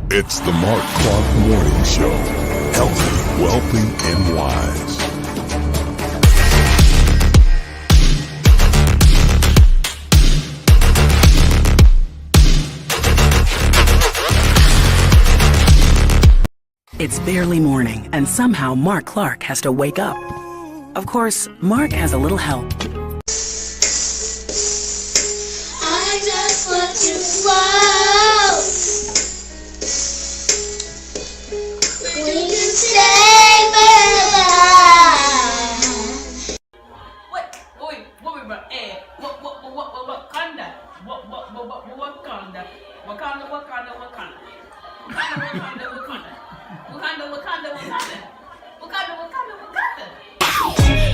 It's the Marc Clarke Morning Show. Healthy, wealthy, and wise. It's barely morning, and somehow Marc Clarke has to wake up. Of course, Marc has a little help. I just want to float. Will you stay forever?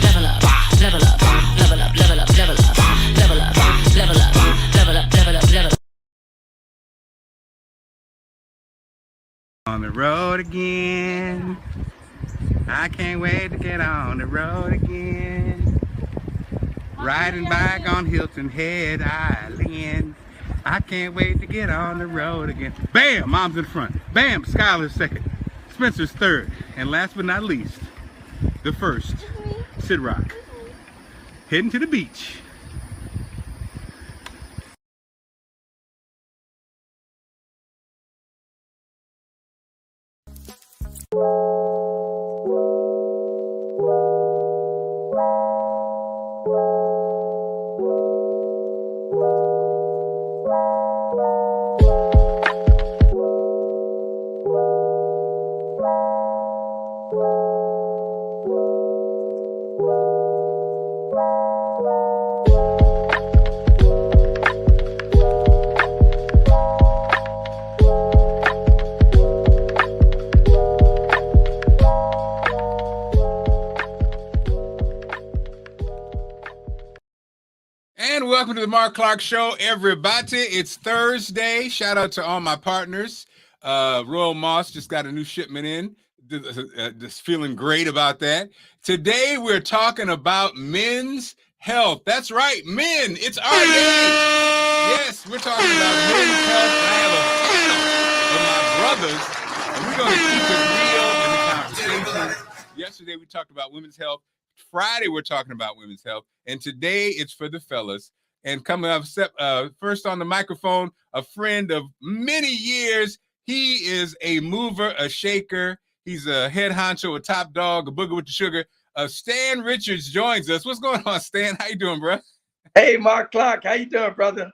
Level up, level up, level up, level up, level up, level up, level up, level up, level up, level up. On the road again. I can't wait to get on the road again. Riding bike on Hilton Head Island. I can't wait to get on the road again. Bam! Mom's in front. Bam! Skylar's second. Spencer's third. And last but not least, the first, Sid Rock. Heading to the beach. And welcome to the Marc Clarke Show, everybody. It's Thursday. Shout out to all my partners. Royal Moss just got a new shipment in. Just feeling great about that. Today we're talking about men's health. That's right, men. It's our day. Yes, we're talking about men's health. I have a panel of my brothers, and we're going to keep it real in the conversation. Yesterday we talked about women's health. Friday we're talking about women's health, and today it's for the fellas. And coming up first on the microphone, a friend of many years. He is a mover, a shaker. He's a head honcho, a top dog, a booger with the sugar. Stan Richards joins us. What's going on, Stan? How you doing, bro? Hey, Marc Clarke. How you doing, brother?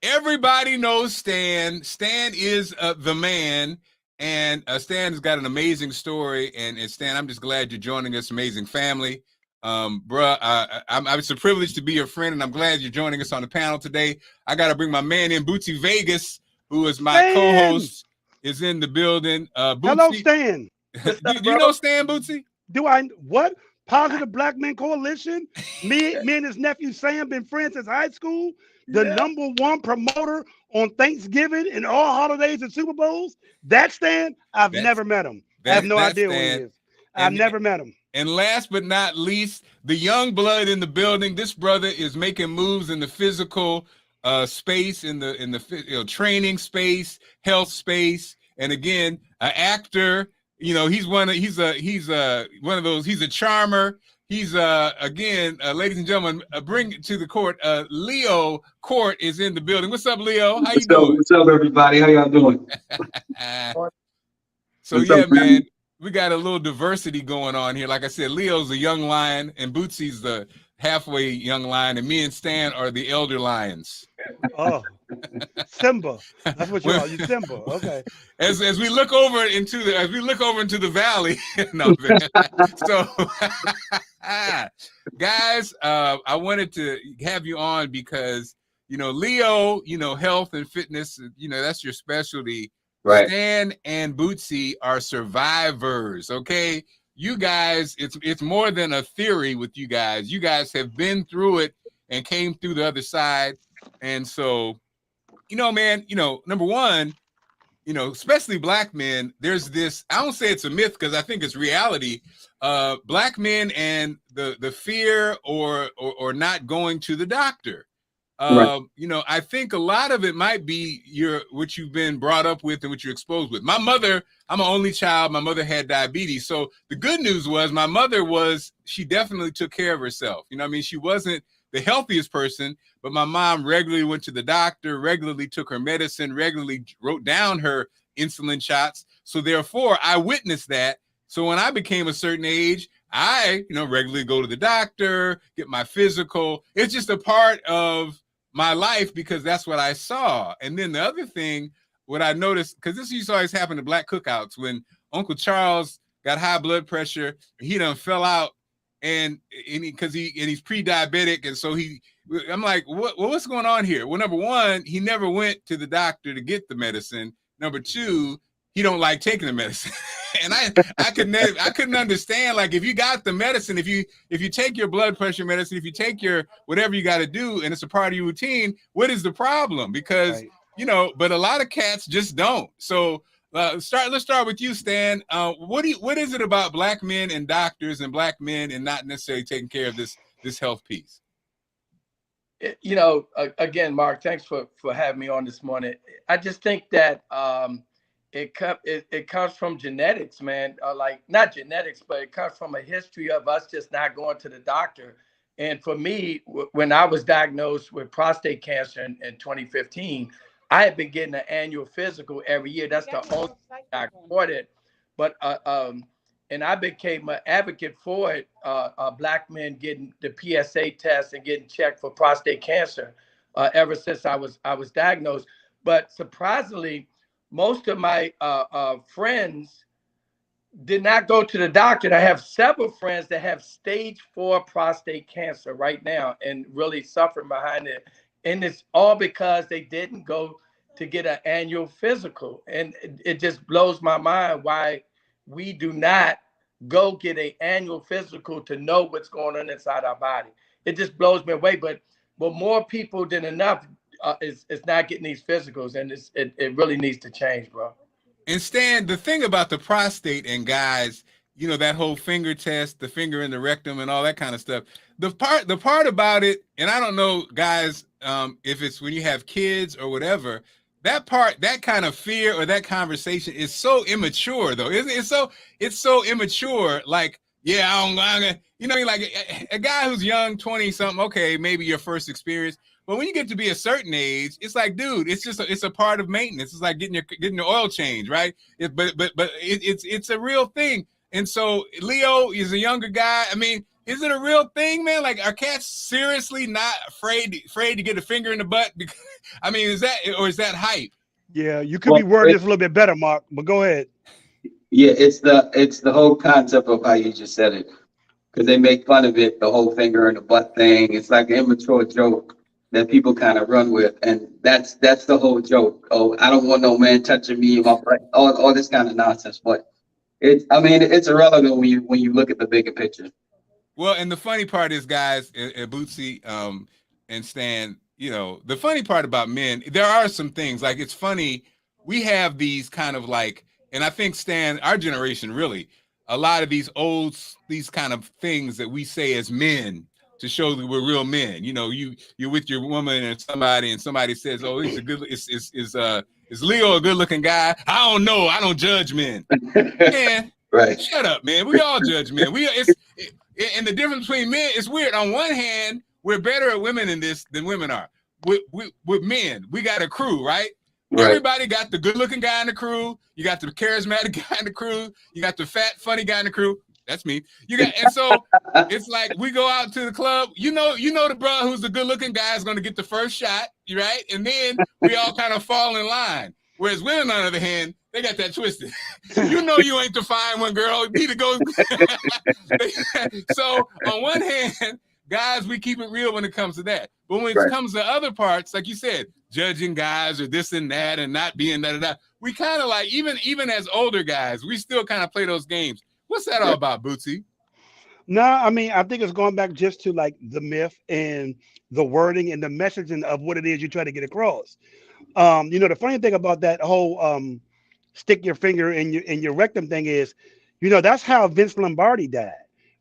Everybody knows Stan. Stan is the man, and Stan has got an amazing story. And Stan, I'm just glad you're joining us. Amazing family. It's a privilege to be your friend, and I'm glad you're joining us on the panel today. I got to bring my man in, Bootsy Vegas, who is my co-host, is in the building. Bootsy, hello, Stan. Do you know Stan, Bootsy? Do I? What? Positive Black Men Coalition. Me and his nephew Sam been friends since high school. The #1 promoter on Thanksgiving and all holidays and Super Bowls. That Stan, I've never met him. I have no idea who he is. I've never met him. And last but not least, the young blood in the building. This brother is making moves in the physical space, in the training space, health space, and again, an actor. You know, he's a charmer. He's again, ladies and gentlemen, bring to the court. Leo Court is in the building. What's up, Leo? How you doing? What's up, everybody? How y'all doing? So yeah, man. We got a little diversity going on here. Like I said, Leo's a young lion, and Bootsy's the halfway young lion, and me and Stan are the elder lions. Oh, Simba. That's what you are. You Simba. Okay. As we look over into the valley, no, so guys, I wanted to have you on because, Leo, health and fitness, that's your specialty. Right. Stan and Bootsy are survivors, okay? You guys, it's more than a theory with you guys. You guys have been through it and came through the other side. And so, man, number one, especially black men, there's this, I don't say it's a myth because I think it's reality. Black men and the fear or not going to the doctor. Right. I think a lot of it might be what you've been brought up with and what you're exposed with. My mother, I'm an only child. My mother had diabetes. So the good news was my mother she definitely took care of herself. She wasn't the healthiest person, but my mom regularly went to the doctor, regularly took her medicine, regularly wrote down her insulin shots. So therefore, I witnessed that. So when I became a certain age, I, regularly go to the doctor, get my physical. It's just a part of my life because that's what I saw. And then the other thing, what I noticed, because this used to always happen to black cookouts, when Uncle Charles got high blood pressure, he done fell out. And he's pre-diabetic, and so I'm like, what's going on here? Well, number one, he never went to the doctor to get the medicine. Number two, he don't like taking the medicine. And I couldn't understand, like, if you got the medicine, if you take your blood pressure medicine, if you take your whatever you got to do, and it's a part of your routine, what is the problem? Because but a lot of cats just don't. So. Let's start with you, Stan. What is it about black men and doctors and black men and not necessarily taking care of this health piece? Again, Mark, thanks for having me on this morning. I just think that it comes from genetics, man. Like not genetics, but it comes from a history of us just not going to the doctor. And for me, when I was diagnosed with prostate cancer in 2015. I had been getting an annual physical every year. That's the only thing I recorded. But and I became an advocate for it. Black men getting the PSA test and getting checked for prostate cancer ever since I was diagnosed. But surprisingly, most of my friends did not go to the doctor. And I have several friends that have stage 4 prostate cancer right now and really suffering behind it. And it's all because they didn't go to get an annual physical. And it just blows my mind why we do not go get an annual physical to know what's going on inside our body. It just blows me away. But more people than enough is not getting these physicals. And it really needs to change, bro. And Stan, the thing about the prostate and guys, that whole finger test, the finger in the rectum and all that kind of stuff. The part about it, and I don't know, guys, if it's when you have kids or whatever, that kind of fear or that conversation is so immature, though, isn't it? It's so immature. Like, yeah, I'm like a guy who's young, 20 something. Okay, maybe your first experience, but when you get to be a certain age, it's like, dude, it's a part of maintenance. It's like getting your oil change, right? But it's a real thing. And so Leo is a younger guy. I mean, is it a real thing, man? Like, are cats seriously not afraid to get a finger in the butt? Because, I mean, is that hype? Yeah, you could be wording this a little bit better, Mark, but go ahead. Yeah, it's the whole concept of how you just said it. Because they make fun of it, the whole finger in the butt thing. It's like an immature joke that people kind of run with. And that's the whole joke. Oh, I don't want no man touching me, all this kind of nonsense. But it's irrelevant when you look at the bigger picture. Well, and the funny part is, guys, Bootsy and Stan, the funny part about men, there are some things, like, it's funny, we have these kind of like, and I think, Stan, our generation, really, a lot of these kind of things that we say as men to show that we're real men. You're with your woman and somebody says, oh, is Leo a good looking guy? I don't know. I don't judge men. Man, right. Shut up, man. We all judge men. And the difference between men is weird. On one hand, we're better at women in this than women are. With men, we got a crew, right? Right. Everybody got the good-looking guy in the crew. You got the charismatic guy in the crew. You got the fat, funny guy in the crew. That's me. And so it's like we go out to the club. You know the bro who's the good-looking guy is going to get the first shot, right? And then we all kind of fall in line. Whereas women, on the other hand, They got that twisted. You know you ain't the fine one, girl. You need to go. So on one hand, guys, we keep it real when it comes to that. But when it comes to other parts, like you said, judging guys or this and that and not being that, we kind of like, even as older guys, we still kind of play those games. What's that all about, Bootsy? No, I mean, I think it's going back just to like the myth and the wording and the messaging of what it is you try to get across. The funny thing about that whole stick your finger in your rectum thing is, that's how Vince Lombardi died.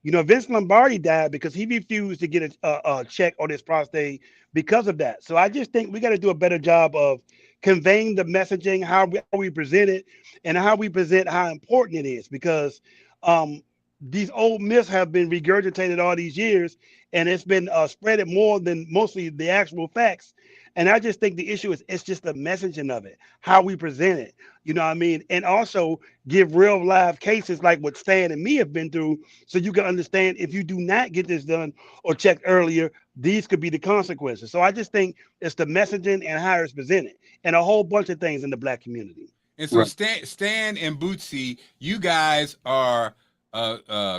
Vince Lombardi died because he refused to get a check on his prostate because of that. So I just think we got to do a better job of conveying the messaging, how we present it, and how we present how important it is, because these old myths have been regurgitated all these years, and it's been spreaded more than mostly the actual facts. And I just think the issue is it's just the messaging of it, how we present it, you know what I mean? And also give real live cases like what Stan and me have been through, so you can understand if you do not get this done or checked earlier, these could be the consequences. So I just think it's the messaging and how it's presented, and a whole bunch of things in the Black community. And so Stan and Bootsy, you guys are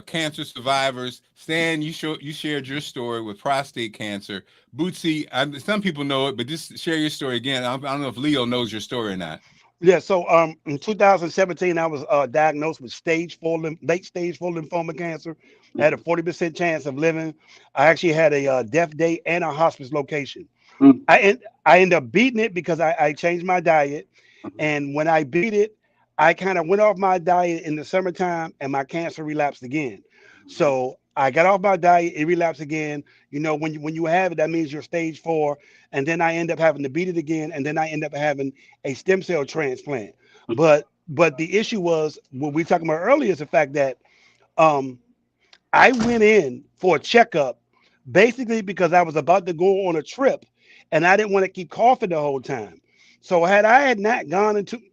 cancer survivors. Stan, you shared your story with prostate cancer. Bootsy, some people know it, but just share your story again. I don't know if Leo knows your story or not. Yeah, so in 2017, I was diagnosed with late stage 4 lymphoma cancer. I had a 40% chance of living. I actually had a death date and a hospice location. I ended up beating it because I changed my diet. And when I beat it, I kind of went off my diet in the summertime, and my cancer relapsed again. So I got off my diet, it relapsed again. When you have it, that means you're stage 4. And then I end up having to beat it again. And then I end up having a stem cell transplant. But the issue was, what we talking about earlier, is the fact that I went in for a checkup basically because I was about to go on a trip, and I didn't want to keep coughing the whole time. So had I not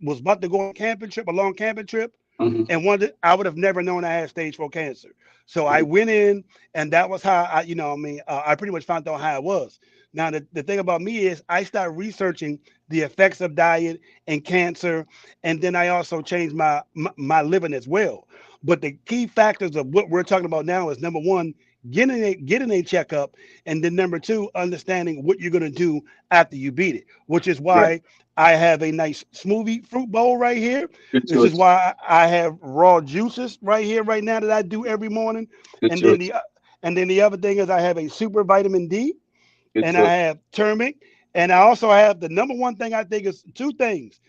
was about to go on a long camping trip, and I would have never known I had stage 4 cancer. So I went in, and that was how I pretty much found out how it was. Now, the thing about me is I started researching the effects of diet and cancer, and then I also changed my living as well. But the key factors of what we're talking about now is, number one, getting a checkup, and then number 2, understanding what you're going to do after you beat it, which is why I have a nice smoothie fruit bowl right here. This is why I have raw juices right here right now that I do every morning. And then the other thing is I have a super vitamin D, and I have turmeric, and I also have the number one thing I think is 2 things,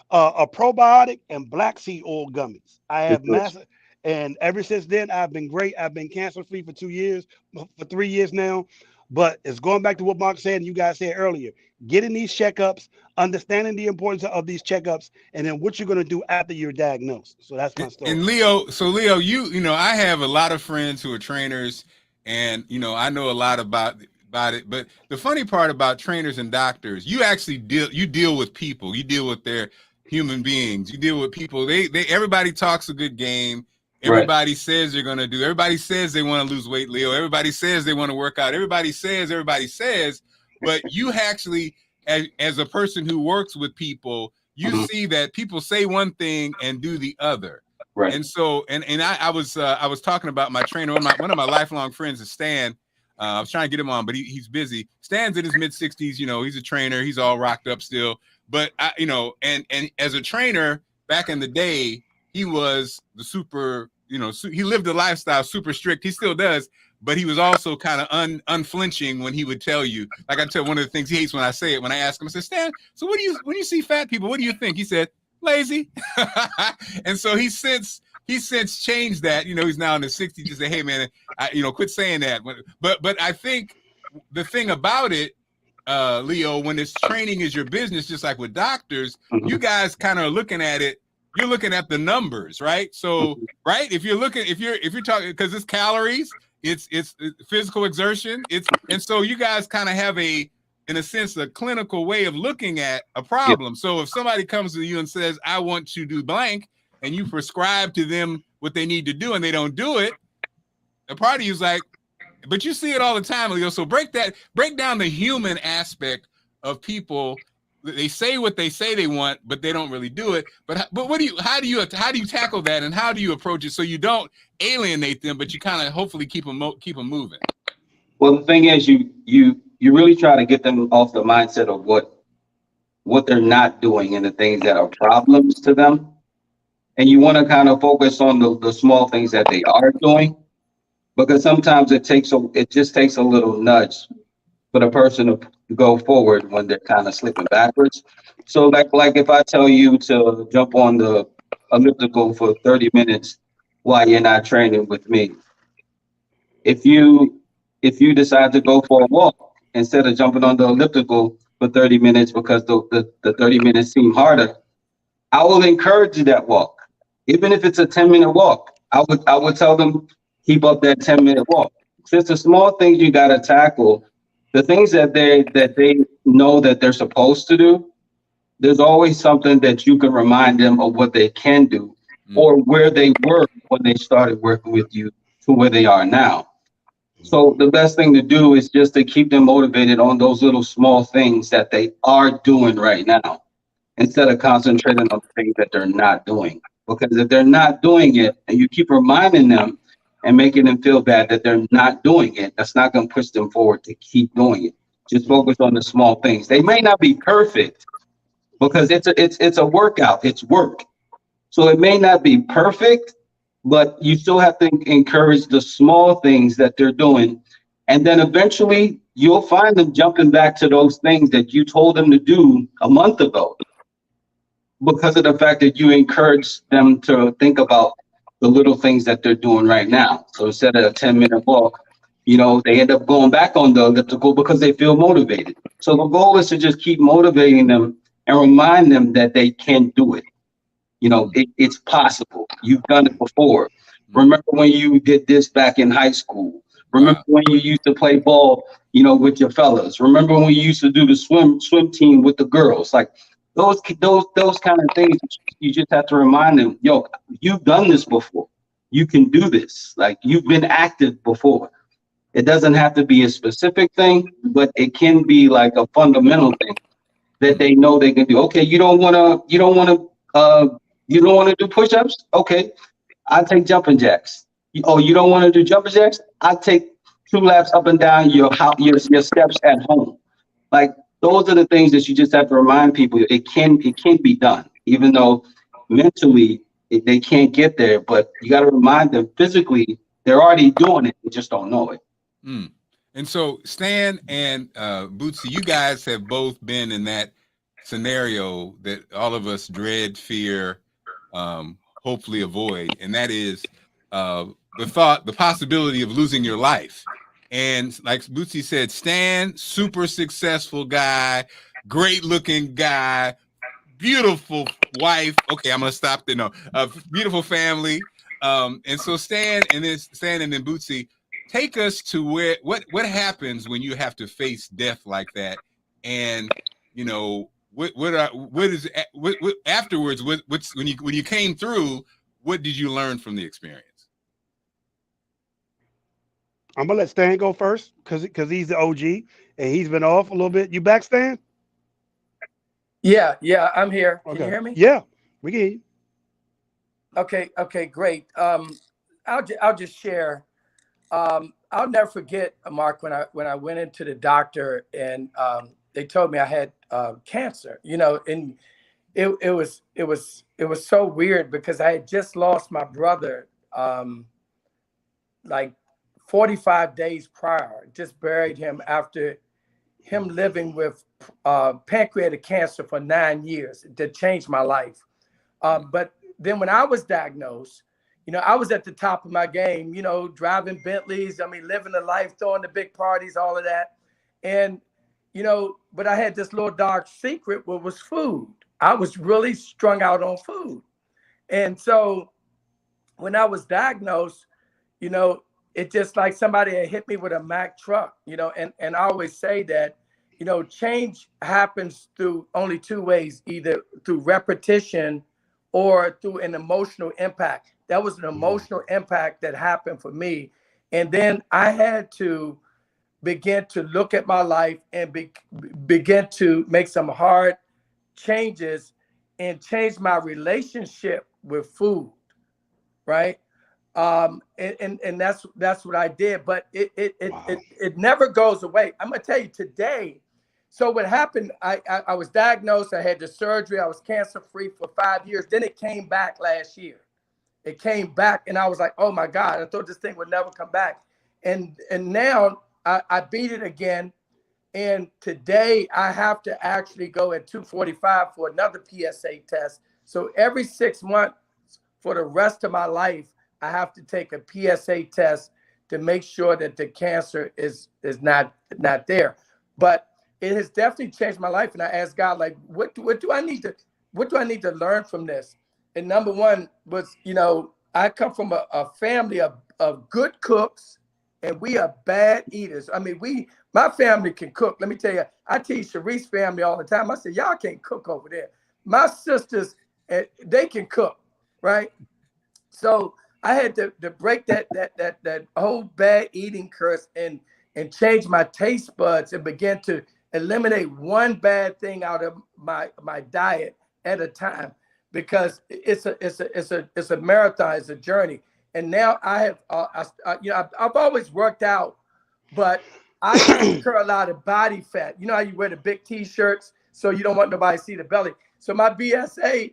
a probiotic and black seed oil gummies. I have massive. And ever since then, I've been great. I've been cancer-free for 3 years now. But it's going back to what Mark said and you guys said earlier, getting these checkups, understanding the importance of these checkups, and then what you're going to do after you're diagnosed. So that's my story. And Leo, I have a lot of friends who are trainers, and, I know a lot about it. But the funny part about trainers and doctors, you actually deal with people. You deal with their human beings. You deal with people. Everybody talks a good game. Everybody says they're going to do. Everybody says they want to lose weight, Leo. Everybody says they want to work out. Everybody says. But you actually, as a person who works with people, you see that people say one thing and do the other. Right. And so, and I was talking about my trainer. One of my lifelong friends is Stan. I was trying to get him on, but he's busy. Stan's in his mid-60s. He's a trainer. He's all rocked up still. But and as a trainer back in the day, he was the super, he lived a lifestyle super strict. He still does, but he was also kind of unflinching when he would tell you. Like I tell one of the things he hates when I say it, when I ask him, I said, Stan, so when you see fat people, what do you think? He said, lazy. And so he's since changed that. He's now in his 60s to say, hey man, quit saying that. But I think the thing about it, Leo, when it's training is your business, just like with doctors, you guys kind of looking at it. You're looking at the numbers, right? So, right? If you're talking, because it's calories, it's physical exertion, and so you guys kind of have in a sense, a clinical way of looking at a problem. So if somebody comes to you and says, I want to do blank, and you prescribe to them what they need to do, and they don't do it, a part of you's like, but you see it all the time, Leo. So break down the human aspect of people they say what they say they want, but they don't really do it. But how do you tackle that, and how do you approach it so you don't alienate them, but you kind of hopefully keep them moving? Well, the thing is, you really try to get them off the mindset of what they're not doing and the things that are problems to them, and you want to kind of focus on the small things that they are doing, because sometimes it just takes a little nudge for the person to go forward when they're kind of slipping backwards. So like if I tell you to jump on the elliptical for 30 minutes while you're not training with me, if you decide to go for a walk instead of jumping on the elliptical for 30 minutes because the 30 minutes seem harder, I will encourage that walk. Even if it's a 10-minute walk, I would tell them keep up that 10-minute walk. Since the small things you got to tackle, the things that they know that they're supposed to do, there's always something that you can remind them of what they can do or where they were when they started working with you to where they are now. So the best thing to do is just to keep them motivated on those little small things that they are doing right now, instead of concentrating on the things that they're not doing. Because if they're not doing it and you keep reminding them and making them feel bad that they're not doing it, that's not going to push them forward to keep doing it. Just focus on the small things. They may not be perfect because it's a workout, it's work. So it may not be perfect, but you still have to encourage the small things that they're doing. And then eventually you'll find them jumping back to those things that you told them to do a month ago, because of the fact that you encourage them to think about the little things that they're doing right now. So instead of a 10-minute walk, they end up going back on the elliptical because they feel motivated. So the goal is to just keep motivating them and remind them that they can do it. It's possible. You've done it before. Remember when you did this back in high school? Remember when you used to play ball, with your fellas? Remember when you used to do the swim team with the girls? Like those kind of things, you just have to remind them, yo, you've done this before. You can do this. Like, you've been active before. It doesn't have to be a specific thing, but it can be like a fundamental thing that they know they can do. Okay, you don't want to do push-ups? Okay, I'll take jumping jacks. Oh, you don't want to do jumping jacks? I'll take 2 laps up and down your steps at home. Like, those are the things that you just have to remind people. It can be done, even though mentally they can't get there. But you got to remind them physically they're already doing it. They just don't know it. And so Stan and Bootsy, you guys have both been in that scenario that all of us dread, fear, hopefully avoid, and that is the possibility of losing your life. And like Bootsy said, Stan, super successful guy, great looking guy, beautiful wife. Okay, I'm gonna stop there. No, beautiful family. And so Stan and then Bootsy, take us to what happens when you have to face death like that, and what afterwards? What's when you came through? What did you learn from the experience? I'm gonna let Stan go first because he's the OG and he's been off a little bit. You back, Stan? Yeah, I'm here. Can Okay. you hear me? Yeah, we can hear you. Okay, great. I'll just share. I'll never forget, Mark, when I went into the doctor and they told me I had cancer. And it was so weird because I had just lost my brother like 45 days prior. Just buried him after him living with pancreatic cancer for 9 years. That changed my life. But then when I was diagnosed, I was at the top of my game, driving Bentleys, living the life, throwing the big parties, all of that. And, but I had this little dark secret, what was food. I was really strung out on food. And so when I was diagnosed, it just like somebody had hit me with a Mack truck, and I always say that, change happens through only 2 ways, either through repetition or through an emotional impact. That was an emotional impact that happened for me. And then I had to begin to look at my life and begin to make some hard changes and changed my relationship with food, right? And that's what I did, but it never goes away. I'm gonna tell you today. So what happened? I was diagnosed. I had the surgery. I was cancer free for 5 years. Then it came back last year. It came back, and I was like, oh my God! I thought this thing would never come back, and now I beat it again. And today I have to actually go at 245 for another PSA test. So every 6 months for the rest of my life, I have to take a PSA test to make sure that the cancer is not there. But it has definitely changed my life. And I asked God, like, what do I need to learn from this? And number one was, I come from a family of good cooks, and we are bad eaters. I mean, my family can cook. Let me tell you, I teach Sharice's family all the time. I said, y'all can't cook over there. My sisters, they can cook, right? So I had to break that whole bad eating curse and change my taste buds and begin to eliminate one bad thing out of my diet at a time, because it's a marathon, it's a journey. And now I have, I've always worked out, but I incur a lot of body fat. You know how you wear the big T-shirts, so you don't want nobody to see the belly. So my BMI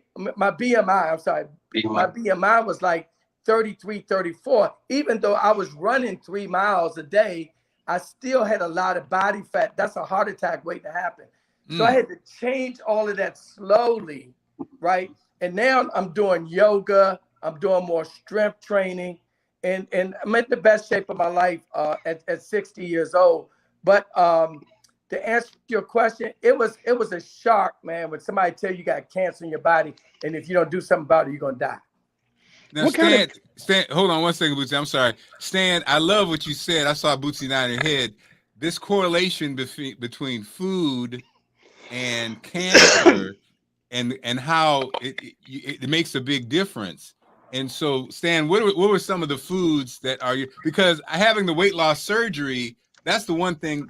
was like 33, 34. Even though I was running 3 miles a day, I still had a lot of body fat. That's a heart attack waiting to happen. So I had to change all of that slowly, right? And now I'm doing yoga. I'm doing more strength training, and I'm in the best shape of my life at 60 years old. But to answer your question, it was a shock, man, when somebody tell you got cancer in your body, and if you don't do something about it, you're gonna die. Now, Stan, hold on one second, Bootsy. I'm sorry. Stan, I love what you said. I saw Bootsy nod your head. This correlation between food and cancer and how it makes a big difference. And so, Stan, what were some of the foods that are you? Because having the weight loss surgery, that's the one thing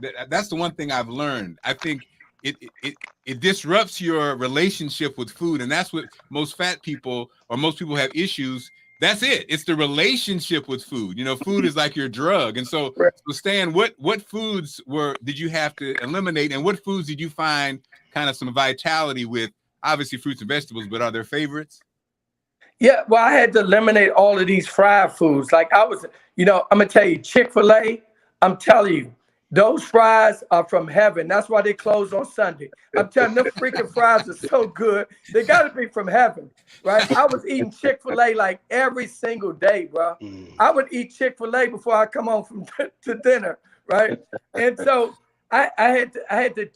I've learned. I think it disrupts your relationship with food, and that's what most fat people or most people have issues. That's it. It's the relationship with food. Food is like your drug. And so Stan, what foods did you have to eliminate, and what foods did you find kind of some vitality with? Obviously, fruits and vegetables, but are there favorites? Yeah, well, I had to eliminate all of these fried foods. Like I'm gonna tell you, Chick-fil-A, I'm telling you, those fries are from heaven. That's why they close on Sunday. I'm telling you, them freaking fries are so good. They gotta be from heaven, right? I was eating Chick-fil-A like every single day, bro. I would eat Chick-fil-A before I come home from to dinner, right? And so I had to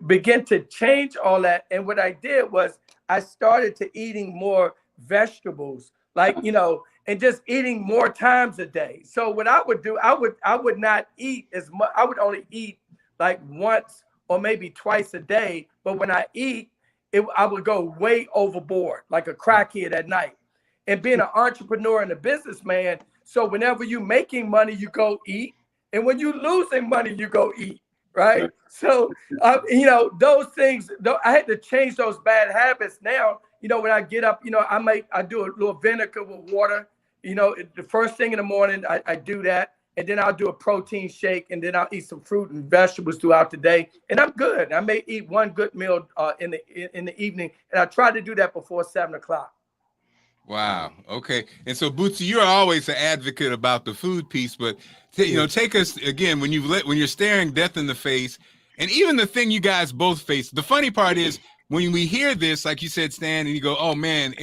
begin to change all that. And what I did was I started to eating more vegetables, and just eating more times a day. So what I would do, I would not eat as much. I would only eat like once or maybe twice a day. But when I eat, I would go way overboard, like a crackhead at night. And being an entrepreneur and a businessman, so whenever you're making money, you go eat. And when you're losing money, you go eat, right? So, those things, I had to change those bad habits. Now, when I get up, I do a little vinegar with water. The first thing in the morning, I do that. And then I'll do a protein shake, and then I'll eat some fruit and vegetables throughout the day. And I'm good. I may eat one good meal in the evening. And I try to do that before 7 o'clock. Wow. Okay. And so, Bootsy, you're always an advocate about the food piece, but take us again when you're staring death in the face, and even the thing you guys both face. The funny part is when we hear this, like you said, Stan, and you go, "Oh man,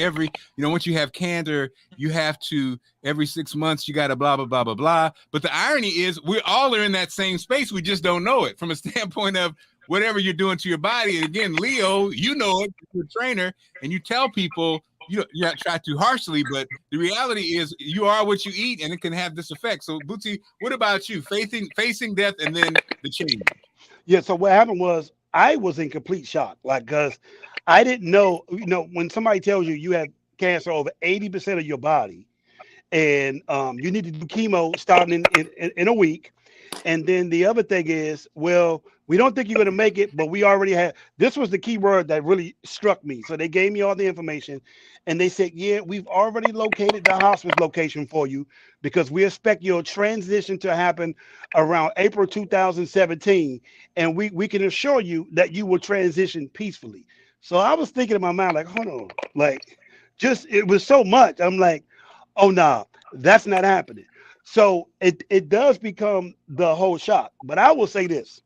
once you have cancer, you have to every 6 months you got to blah blah blah blah blah." But the irony is, we all are in that same space. We just don't know it from a standpoint of whatever you're doing to your body. And again, Leo, you know it, you're a trainer, and you tell people. You not try too harshly, but the reality is you are what you eat, and it can have this effect. So, Bootsy, what about you? Facing death and then the change. Yeah. So what happened was I was in complete shock, because I didn't know. When somebody tells you have cancer over 80% of your body, and you need to do chemo starting in a week, And then the other thing is, well, we don't think you're going to make it, but we already had. This was the key word that really struck me. So they gave me all the information, and they said, yeah, we've already located the hospice location for you because we expect your transition to happen around April 2017, and we can assure you that you will transition peacefully. So I was thinking in my mind, like, hold on, like, just it was so much. I'm like, oh no, that's not happening. So it does become the whole shock. But I will say this,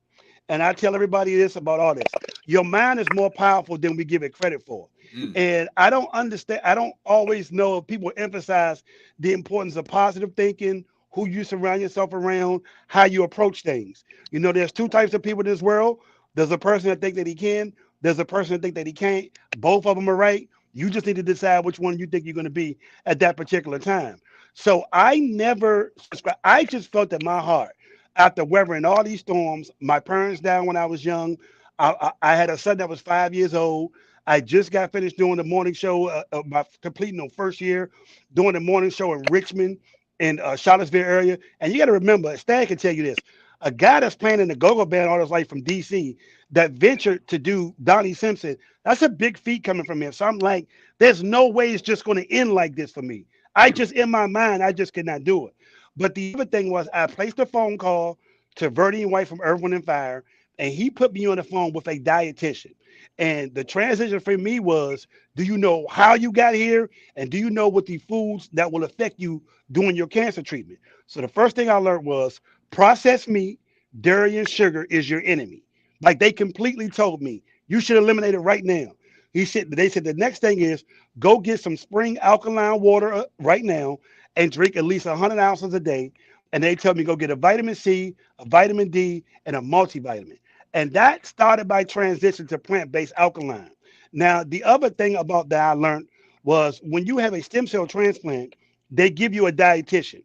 and I tell everybody this about all this. Your mind is more powerful than we give it credit for. And I don't understand, I don't always know if people emphasize the importance of positive thinking, who you surround yourself around, how you approach things. You know, there's two types of people in this world. There's a person that think that he can, there's a person that think that he can't. Both of them are right. You just need to decide which one you think you're going to be at that particular time. So I never subscribed. I just felt in my heart after weathering all these storms. My parents died when I was young. I had a son that was 5 years old. I just got finished doing the morning show, my completing the first year, doing the morning show in Richmond in Charlottesville area. And you got to remember, Stan can tell you this, a guy that's playing in the go-go band all his life from DC that ventured to do Donnie Simpson, that's a big feat coming from him. So I'm like, there's no way it's just going to end like this for me. I just, in my mind, I just could not do it. But the other thing was I placed a phone call to Verdi and White from Earth, Wind and Fire, and he put me on the phone with a dietitian. And the transition for me was, do you know how you got here? And do you know what the foods that will affect you during your cancer treatment? So the first thing I learned was processed meat, dairy, and sugar is your enemy. Like they completely told me, you should eliminate it right now. They said the next thing is go get some spring alkaline water right now and drink at least 100 ounces a day. And they tell me go get a vitamin C, a vitamin D, and a multivitamin. And that started my transition to plant-based alkaline. Now, the other thing about that I learned was when you have a stem cell transplant, they give you a dietitian.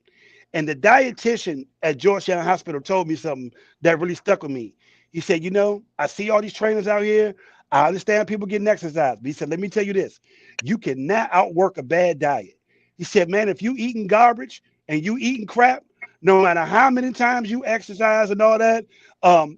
And the dietitian at Georgetown Hospital told me something that really stuck with me. He said, you know, I see all these trainers out here. I understand people getting exercise. But he said, let me tell you this. You cannot outwork a bad diet. He said, man, if you eating garbage and you eating crap, no matter how many times you exercise and all that,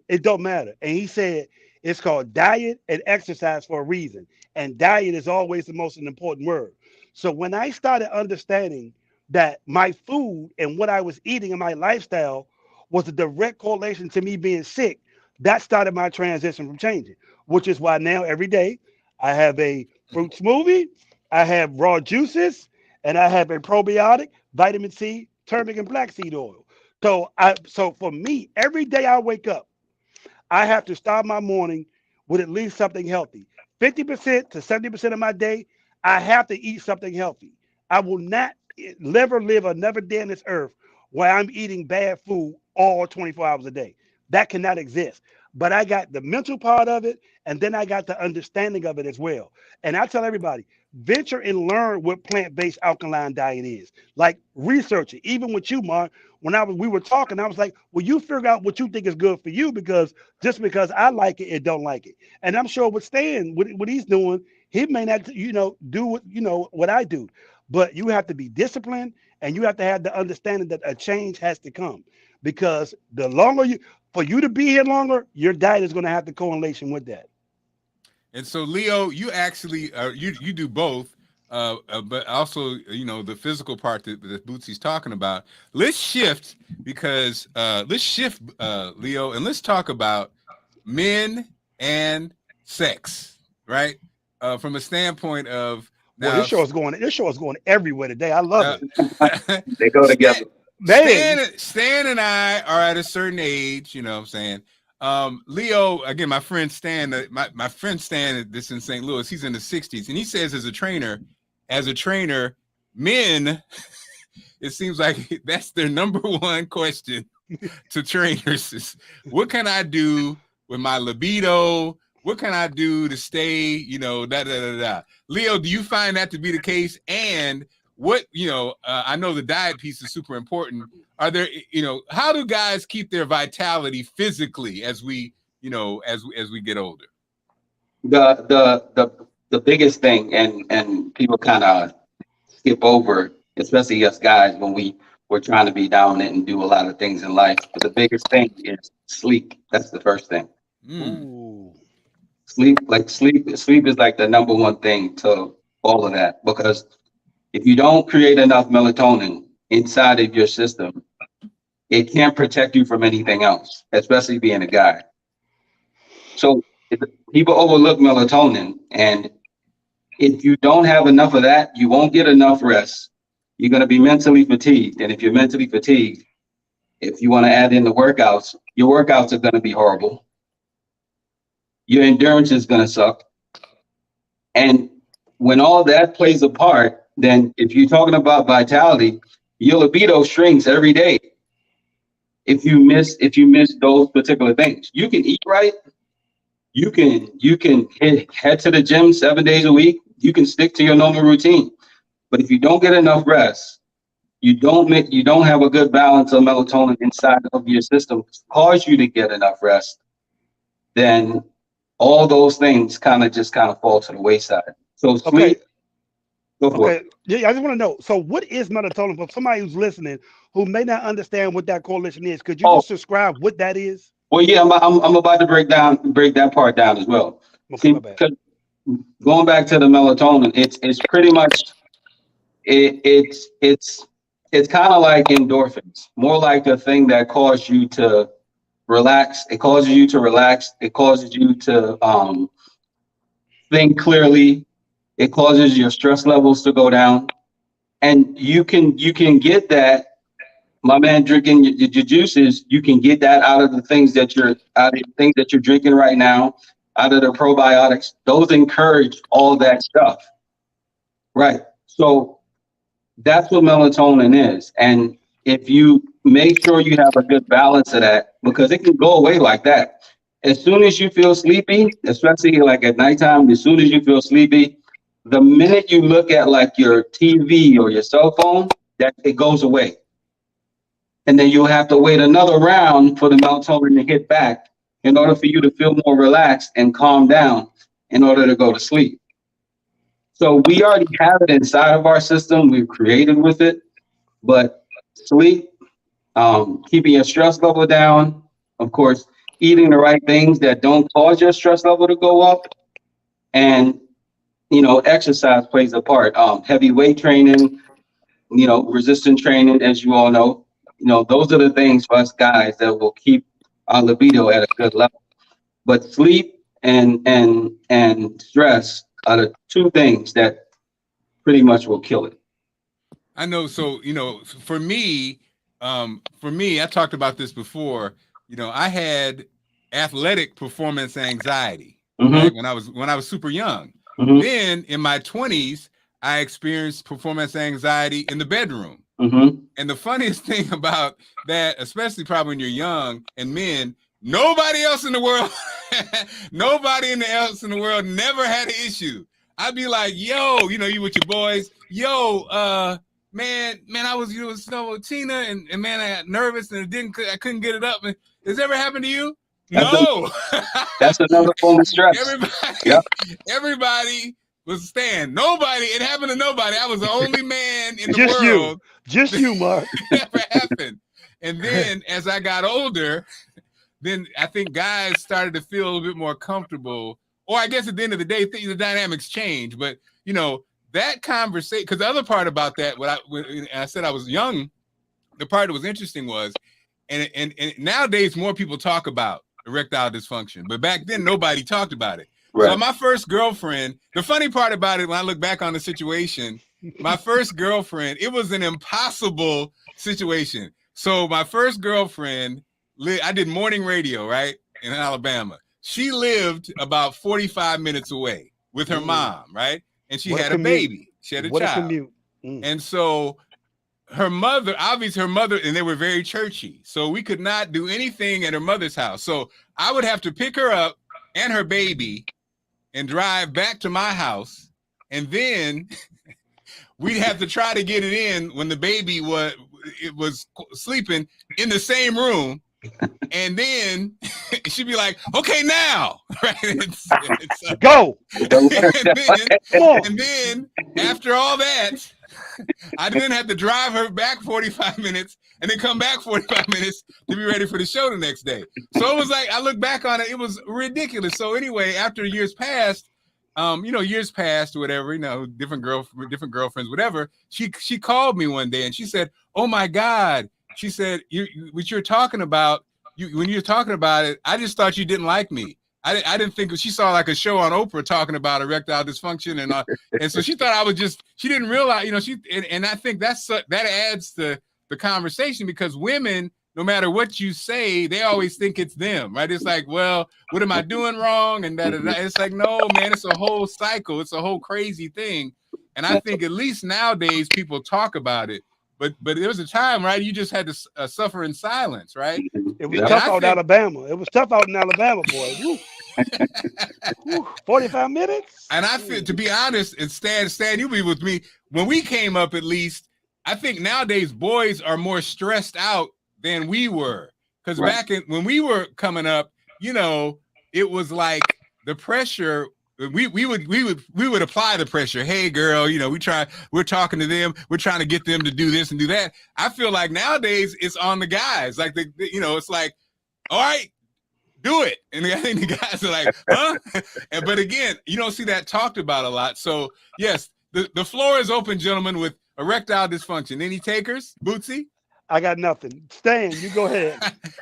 it don't matter. And he said, it's called diet and exercise for a reason. And diet is always the most important word. So when I started understanding that my food and what I was eating and my lifestyle was a direct correlation to me being sick, that started my transition from changing, which is why now every day I have a fruit smoothie, I have raw juices, and I have a probiotic, vitamin C, turmeric, and black seed oil. So for me, every day I wake up, I have to start my morning with at least something healthy. 50% to 70% of my day, I have to eat something healthy. I will not never live another day on this earth where I'm eating bad food all 24 hours a day. That cannot exist. But I got the mental part of it, and then I got the understanding of it as well. And I tell everybody, venture and learn what plant-based alkaline diet is. Like research it. Even with you, Mark, when we were talking, I was like, well, you figure out what you think is good for you, because just because I like it don't like it. And I'm sure with Stan, what he's doing, he may not, do what I do. But you have to be disciplined, and you have to have the understanding that a change has to come, because the longer for you to be here longer, your diet is going to have the correlation with that. And so, Leo, you actually you do both, but also the physical part that Bootsy's talking about. Let's shift Leo, and let's talk about men and sex, right? From a standpoint of Well, this show is going everywhere today. I love it. They go together. Stan and I are at a certain age, you know what I'm saying? Leo, again, my friend Stan, my friend Stan, this in St. Louis, he's in the 60s, and he says as a trainer, men, it seems like that's their number one question to trainers is, what can I do with my libido? What can I do to stay, Leo, do you find that to be the case? And what, I know the diet piece is super important. Are there, how do guys keep their vitality physically as we, as we get older? The biggest thing, and people kind of skip over, especially us guys, when we we're trying to be dominant and do a lot of things in life. But the biggest thing is sleep. That's the first thing. Ooh. Sleep is like the number one thing to all of that, because if you don't create enough melatonin inside of your system, it can't protect you from anything else, especially being a guy. So if people overlook melatonin, and if you don't have enough of that, you won't get enough rest. You're going to be mentally fatigued. And if you're mentally fatigued, if you want to add in the workouts, your workouts are going to be horrible. Your endurance is going to suck. And when all that plays a part, then if you're talking about vitality, your libido shrinks every day. If you miss those particular things, you can eat right. You can head to the gym 7 days a week. You can stick to your normal routine. But if you don't get enough rest, you don't have a good balance of melatonin inside of your system to cause you to get enough rest, then all those things kind of fall to the wayside. So sleep. Go for it. Yeah, I just want to know. So, what is melatonin for somebody who's listening who may not understand what that correlation is? Could you just describe what that is? Well, yeah, I'm about to break that part down as well. Okay, my bad. Going back to the melatonin, it's pretty much it's kind of like endorphins, more like a thing that causes you to relax. It causes you to relax. It causes you to think clearly. It causes your stress levels to go down, and you can get that. My man, drinking your juices, you can get that out of the things that you're drinking right now, out of the probiotics. Those encourage all that stuff, right? So that's what melatonin is, and if you make sure you have a good balance of that, because it can go away like that. As soon as you feel sleepy, especially like at nighttime, as soon as you feel sleepy, the minute you look at like your TV or your cell phone, that it goes away. And then you'll have to wait another round for the melatonin to hit back in order for you to feel more relaxed and calm down in order to go to sleep. So we already have it inside of our system. We've created with it, but sleep, keeping your stress level down, of course, eating the right things that don't cause your stress level to go up, and exercise plays a part. Heavy weight training, resistance training, as you all know, those are the things for us guys that will keep our libido at a good level. But sleep and stress are the two things that pretty much will kill it. I know. So, for me, I talked about this before. I had athletic performance anxiety, right, when I was super young. Then in my 20s, I experienced performance anxiety in the bedroom. And the funniest thing about that, especially probably when you're young and men, nobody else in the world never had an issue. I'd be like, yo, you with your boys, yo, man, I was, with Tina, and man, I got nervous and I couldn't get it up. And has it ever happened to you? No. That's another form of stress. Everybody was staying. It happened to nobody. I was the only man in the world. Just you, Mark. Never happened. And then as I got older, then I think guys started to feel a little bit more comfortable. Or I guess at the end of the day, the dynamics change. But, that conversation, because the other part about that, when I said I was young, the part that was interesting was, and nowadays more people talk about erectile dysfunction, but back then nobody talked about it. Right. So my first girlfriend, the funny part about it, when I look back on the situation, my first girlfriend, it was an impossible situation. So my first girlfriend, I did morning radio, right, in Alabama. She lived about 45 minutes away with her mom, right? And she had a baby. She had a child. And so her mother, and they were very churchy. So we could not do anything at her mother's house. So I would have to pick her up and her baby and drive back to my house. And then we'd have to try to get it in when the baby was sleeping in the same room. And then she'd be like, okay, now, right? Go. And then after all that, I then had to drive her back 45 minutes and then come back 45 minutes to be ready for the show the next day. So it was like, I look back on it, it was ridiculous. So anyway, after years passed, years passed or whatever, different girlfriends, whatever. She called me one day and she said, oh my God. She said, what you're talking about, when you're talking about it, I just thought you didn't like me. I didn't think she saw like a show on Oprah talking about erectile dysfunction and so she thought I was just, she didn't realize, and I think that adds to the conversation because women, no matter what you say, they always think it's them, right? It's like, well, what am I doing wrong? And that it's like, no, man, it's a whole cycle. It's a whole crazy thing. And I think at least nowadays people talk about it. But there was a time, right? You just had to suffer in silence, right? It was tough out in Alabama. It was tough out in Alabama, boy. Woo. Woo. 45 minutes. And I feel, to be honest, and Stan, you be with me. When we came up, at least, I think nowadays boys are more stressed out than we were. Because back when we were coming up, it was like the pressure. We would apply the pressure. Hey girl, we're talking to them. We're trying to get them to do this and do that. I feel like nowadays it's on the guys. Like it's like, all right, do it. And I think the guys are like, huh? But again, you don't see that talked about a lot. So yes, the floor is open, gentlemen, with erectile dysfunction. Any takers? Bootsy? I got nothing. Stan, you go ahead.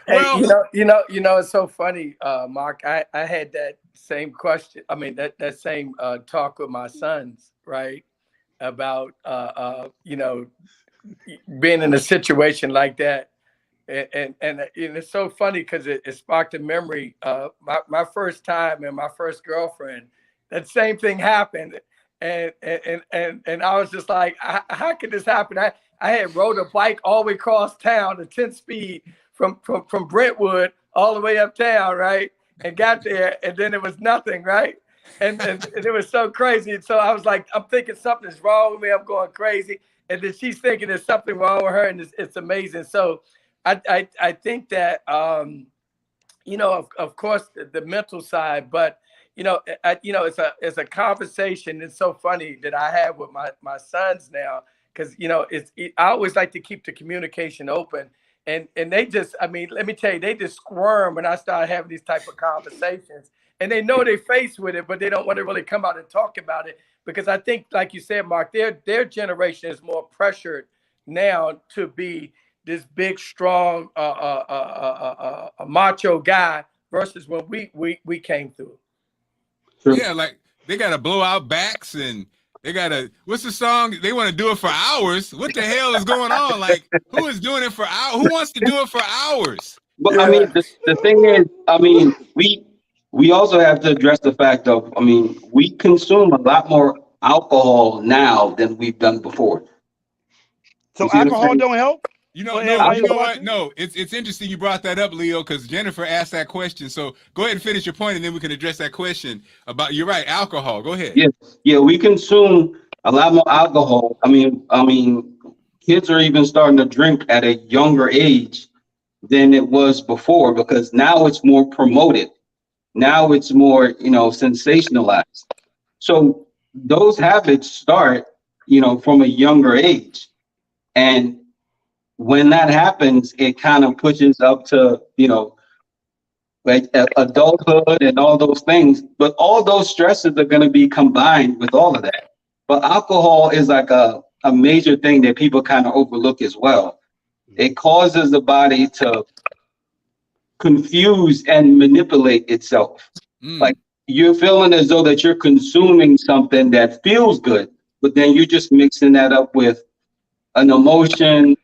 Well, it's so funny, Mark. I had that same question. I mean, that same talk with my sons, right? About being in a situation like that, and it's so funny because it sparked a memory. My first time and my first girlfriend, that same thing happened, and I was just like, how could this happen? I had rode a bike all the way across town at 10 speed from Brentwood all the way uptown, right? And got there, and then it was nothing, right? And it was so crazy. And so I was like, I'm thinking something's wrong with me. I'm going crazy. And then she's thinking there's something wrong with her, and it's amazing. So I think that, of course, the mental side, but, it's a conversation. It's so funny that I have with my sons now. Because, I always like to keep the communication open. And they just, let me tell you, they just squirm when I start having these type of conversations. And they know they're faced with it, but they don't want to really come out and talk about it. Because I think, like you said, Mark, their generation is more pressured now to be this big, strong, a macho guy versus when we came through. Yeah, like they got to blow out backs and they gotta, what's the song? They want to do it for hours. What the hell is going on? Like, who is doing it for hours? Who wants to do it for hours? But the thing is, we also have to address the fact of, we consume a lot more alcohol now than we've done before. So alcohol don't help? No, it's interesting you brought that up, Leo, because Jennifer asked that question. So go ahead and finish your point, and then we can address that question about, you're right, alcohol. Go ahead. Yeah, we consume a lot more alcohol. Kids are even starting to drink at a younger age than it was before because now it's more promoted. Now it's more, sensationalized. So those habits start, from a younger age. And when that happens, it kind of pushes up to, like adulthood and all those things. But all those stresses are going to be combined with all of that. But alcohol is like a major thing that people kind of overlook as well. It causes the body to confuse and manipulate itself. Like you're feeling as though that you're consuming something that feels good, but then you're just mixing that up with an emotion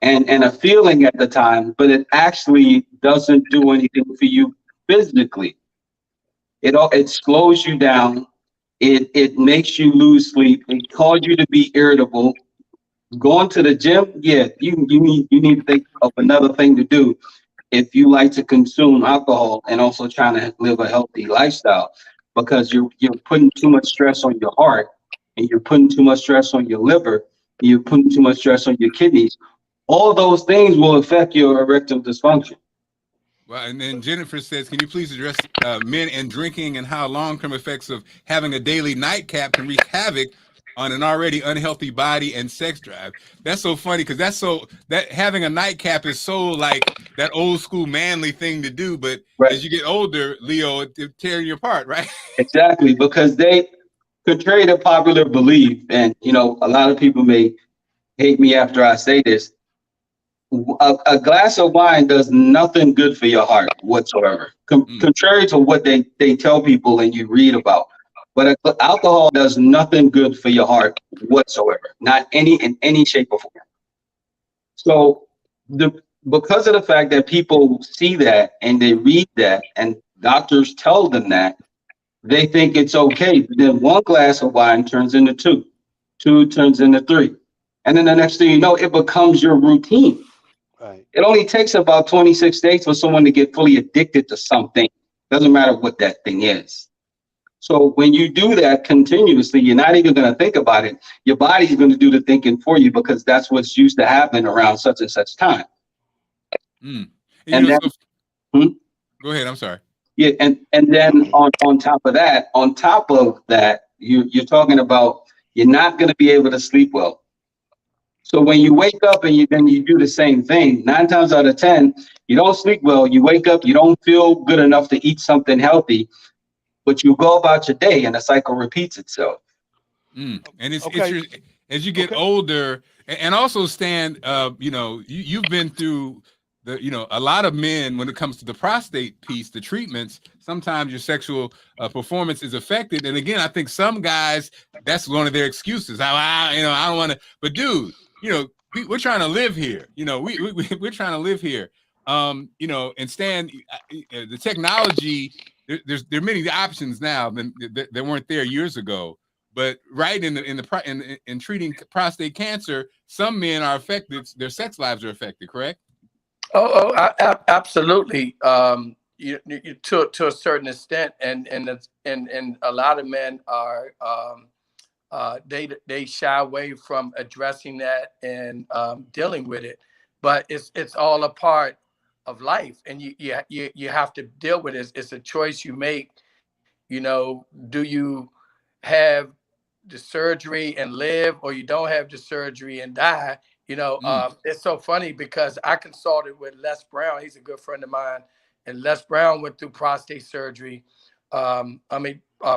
and a feeling at the time, but it actually doesn't do anything for you physically. It slows you down. It makes you lose sleep. It causes you to be irritable. Going to the gym, you need to think of another thing to do if you like to consume alcohol and also trying to live a healthy lifestyle, because you're putting too much stress on your heart, and you're putting too much stress on your liver, and you're putting too much stress on your kidneys. All those things will affect your erectile dysfunction. Well, and then Jennifer says, can you please address men and drinking and how long-term effects of having a daily nightcap can wreak havoc on an already unhealthy body and sex drive? That's so funny because that having a nightcap is so like that old school manly thing to do. But Right. as you get older, Leo, it tears you apart, right? Exactly, because contrary to popular belief, and a lot of people may hate me after I say this, a glass of wine does nothing good for your heart whatsoever, contrary to what they tell people and you read about. But alcohol does nothing good for your heart whatsoever, not in any shape or form. So because of the fact that people see that and they read that and doctors tell them that, they think it's okay. Then one glass of wine turns into two turns into three. And then the next thing you know, it becomes your routine. Right. It only takes about 26 days for someone to get fully addicted to something. Doesn't matter what that thing is. So when you do that continuously, you're not even going to think about it. Your body's going to do the thinking for you because that's what's used to happen around such and such time. And then, go ahead. I'm sorry. Yeah, and then on top of that, you're talking about you're not going to be able to sleep well. So when you wake up and then you do the same thing, 9 times out of 10, you don't sleep well. You wake up, you don't feel good enough to eat something healthy, but you go about your day and the cycle repeats itself. And it's as you get older, and also Stan, you've been through a lot of men when it comes to the prostate piece, the treatments, sometimes your sexual performance is affected. And again, I think some guys, that's one of their excuses. I don't want to, but dude, we're trying to live here. We're trying to live here. And Stan, the technology, there are many options now that weren't there years ago. But right in treating prostate cancer, some men are affected. Their sex lives are affected. Correct? Absolutely. You to a certain extent, and a lot of men are they shy away from addressing that and dealing with it. But it's all a part of life, and you have to deal with it. It's a choice you make. Do you have the surgery and live, or you don't have the surgery and die? It's so funny because I consulted with Les Brown. He's a good friend of mine, and Les Brown went through prostate surgery.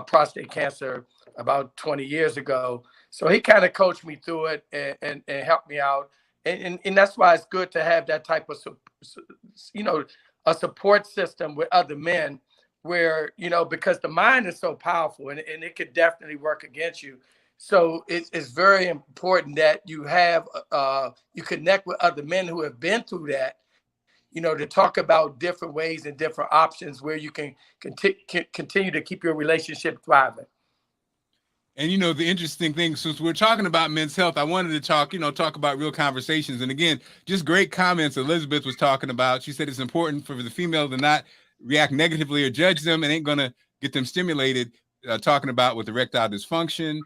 Prostate cancer about 20 years ago. So he kind of coached me through it and helped me out. And that's why it's good to have that type of, a support system with other men where, because the mind is so powerful and it could definitely work against you. So it's very important that you have, you connect with other men who have been through that, to talk about different ways and different options where you can continue to keep your relationship thriving. And the interesting thing, since we're talking about men's health, I wanted to talk about real conversations. And again, just great comments Elizabeth was talking about. She said it's important for the female to not react negatively or judge them and ain't going to get them stimulated, talking about with erectile dysfunction.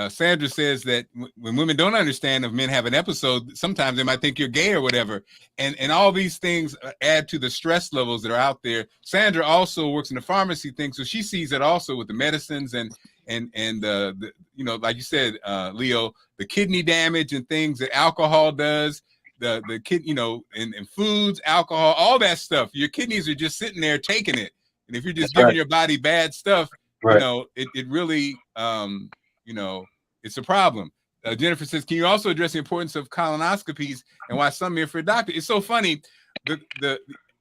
Sandra says that when women don't understand if men have an episode, sometimes they might think you're gay or whatever. And all these things add to the stress levels that are out there. Sandra also works in the pharmacy thing, so she sees it also with the medicines and like you said, Leo, the kidney damage and things that alcohol does, the kid, and foods, alcohol, all that stuff. Your kidneys are just sitting there taking it. And if you're just giving your body bad stuff, it really, it's a problem. Jennifer says, can you also address the importance of colonoscopies and why some men for a doctor? It's so funny.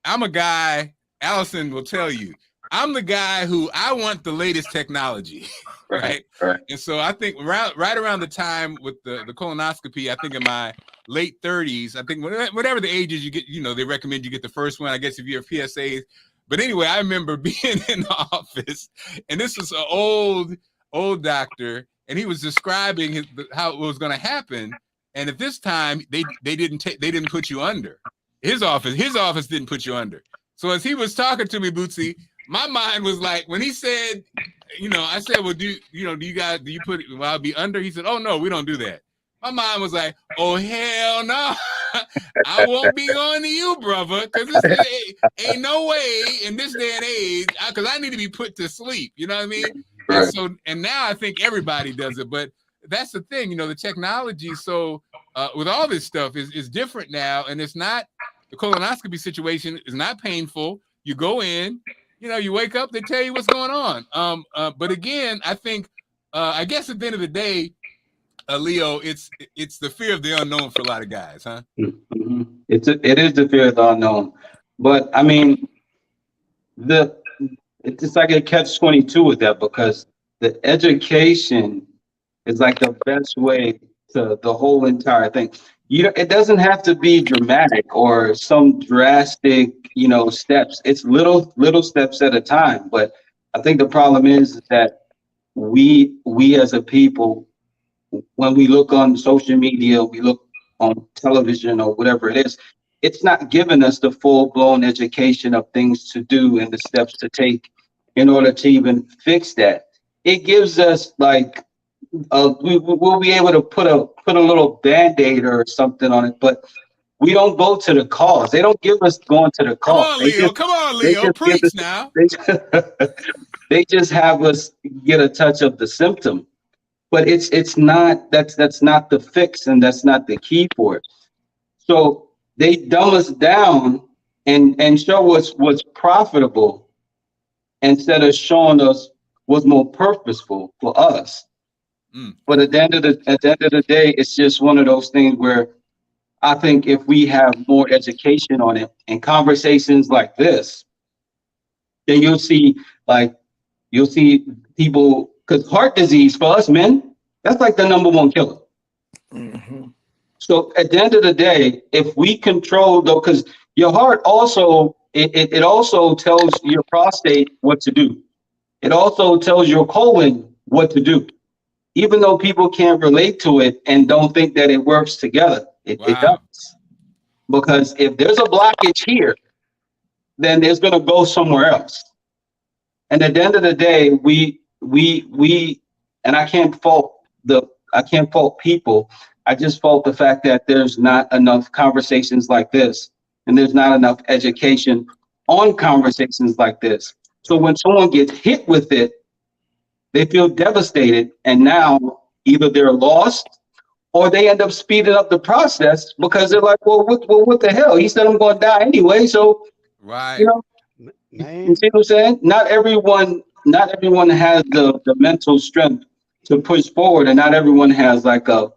I'm a guy, Allison will tell you, I'm the guy who I want the latest technology, right? And so I think right around the time with the colonoscopy, I think in my late 30s, I think whatever the ages you get, they recommend you get the first one, I guess, if you're a PSA. But anyway, I remember being in the office, and this was an old doctor, and he was describing how it was going to happen. And at this time, they didn't put you under. His office didn't put you under. So as he was talking to me, Bootsy, my mind was like, when he said, I said, well, do you put it, will I be under? He said, oh no, we don't do that. My mind was like, oh hell no. I won't be going to you, brother, because ain't no way in this day and age, because I need to be put to sleep. You know what I mean? Right. And now I think everybody does it, but that's the thing, you know, the technology. So with all this stuff is different now, and it's not, the colonoscopy situation is not painful. You go in, you know, you wake up, they tell you what's going on. But again, I think, I guess at the end of the day, Leo, it's the fear of the unknown for a lot of guys, huh? Mm-hmm. It is the fear of the unknown, but I mean, it's like a catch-22 with that, because the education is like the best way to the whole entire thing. It doesn't have to be dramatic or some drastic, you know, steps. It's little steps at a time. But I think the problem is that we as a people, when we look on social media, we look on television or whatever it is, it's not giving us the full-blown education of things to do and the steps to take in order to even fix that. It gives us like we'll be able to put a little Band-Aid or something on it, but we don't go to the cause. They don't give us going to the Come cause. on, Leo. Come on, Leo. Preach now. They just have us get a touch of the symptom, but it's not, that's not the fix, and that's not the key for it. So they dumb us down and show us what's profitable instead of showing us what's more purposeful for us. But at the end of the day, it's just one of those things where I think if we have more education on it and conversations like this, then you'll see people, because heart disease for us men, that's like the #1 killer. Mm-hmm. So at the end of the day, if we control though, because your heart also, it also tells your prostate what to do. It also tells your colon what to do. Even though people can't relate to it and don't think that it works together, it does. Because if there's a blockage here, then there's going to go somewhere else. And at the end of the day, we, and I can't fault people. I just fault the fact that there's not enough conversations like this, and there's not enough education on conversations like this. So when someone gets hit with it, they feel devastated, and now either they're lost or they end up speeding up the process because they're like, well, what the hell? He said I'm going to die anyway. So, you know, Man. you see what I'm saying? Not everyone has the mental strength to push forward, and not everyone has like a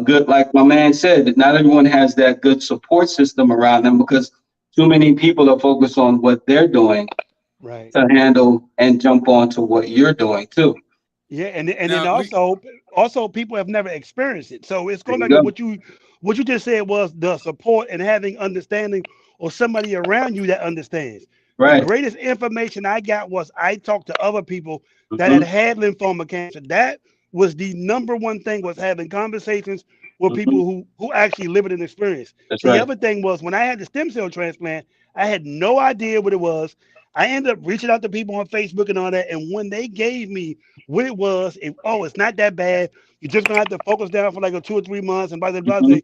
good, like my man said, not everyone has that good support system around them, because too many people are focused on what they're doing. Right. To handle and jump on to what you're doing too. Yeah, and then also people have never experienced it. So it's going back to what you just said was the support and having understanding, or somebody around you that understands. Right. The greatest information I got was I talked to other people that had lymphoma cancer. That was the #1 thing, was having conversations with people who actually live it and experience. That's the right. other thing was, when I had the stem cell transplant, I had no idea what it was. I ended up reaching out to people on Facebook and all that. And when they gave me what it was, it's not that bad. You're just gonna have to focus down for like 2 or 3 months and blah, blah, blah.